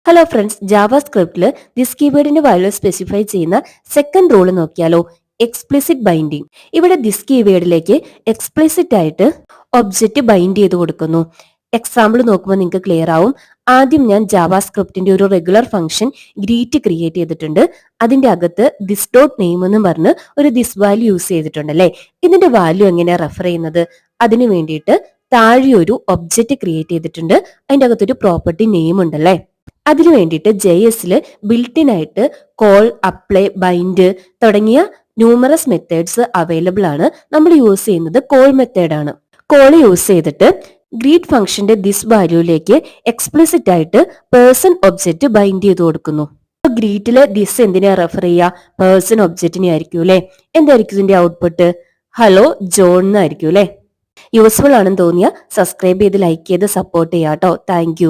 Hello friends, ജാവാസ്ക്രിപ്റ്റിൽ this കീവേഡിന്റെ value specify ചെയ്യുന്ന സെക്കൻഡ് റൂൾ നോക്കിയാലോ. Explicit binding. ഇവിടെ ദിസ് കീവേഡിലേക്ക് എക്സ്പ്ലിസിറ്റ് ആയിട്ട് ഒബ്ജക്റ്റ് ബൈൻഡ് ചെയ്ത് കൊടുക്കുന്നു. എക്സാമ്പിൾ നോക്കുമ്പോൾ നിങ്ങൾക്ക് ക്ലിയർ ആവും. ആദ്യം ഞാൻ ജാവാസ്ക്രിപ്റ്റിന്റെ ഒരു റെഗുലർ ഫംഗ്ഷൻ ഗ്രീറ്റ് ക്രിയേറ്റ് ചെയ്തിട്ടുണ്ട്. അതിന്റെ അകത്ത് ദിസ് ഡോട്ട് നെയിം എന്ന് പറഞ്ഞ് ഒരു ദിസ് വാല്യൂ യൂസ് ചെയ്തിട്ടുണ്ട് അല്ലെ. ഇതിന്റെ വാല്യൂ എങ്ങനെയാ റെഫർ ചെയ്യുന്നത്? അതിനു വേണ്ടിയിട്ട് താഴെ ഒരു ഒബ്ജക്റ്റ് ക്രിയേറ്റ് ചെയ്തിട്ടുണ്ട്. അതിന്റെ അകത്തൊരു പ്രോപ്പർട്ടി നെയിം ഉണ്ടല്ലേ. അതിനു വേണ്ടിയിട്ട് JS-ല് ബിൽട്ടിൻ ആയിട്ട് കോൾ, അപ്ലൈ, ബൈൻഡ് തുടങ്ങിയ ന്യൂമറസ് മെത്തേഡ്സ് അവൈലബിൾ ആണ്. നമ്മൾ യൂസ് ചെയ്യുന്നത് കോൾ മെത്തേഡ് ആണ്. കോൾ യൂസ് ചെയ്തിട്ട് ഗ്രീറ്റ് ഫംഗ്ഷന്റെ ദിസ് വാല്യൂയിലേക്ക് എക്സ്പ്ലിസിറ്റ് ആയിട്ട് പേഴ്സൺ ഒബ്ജക്റ്റ് ബൈൻഡ് ചെയ്ത് കൊടുക്കുന്നു. ഗ്രീറ്റില് ദിസ് എന്തിനാ റെഫർ ചെയ്യുക? പേഴ്സൺ ഒബ്ജക്റ്റിനെ ആയിരിക്കും അല്ലെ. എന്തായിരിക്കും ഇതിന്റെ ഔട്ട്പുട്ട്? ഹലോ ജോൺ എന്നായിരിക്കും അല്ലെ. യൂസ്ഫുൾ ആണെന്ന് തോന്നിയാൽ സബ്സ്ക്രൈബ് ചെയ്ത് ലൈക്ക് ചെയ്ത് സപ്പോർട്ട് ചെയ്യാട്ടോ. താങ്ക്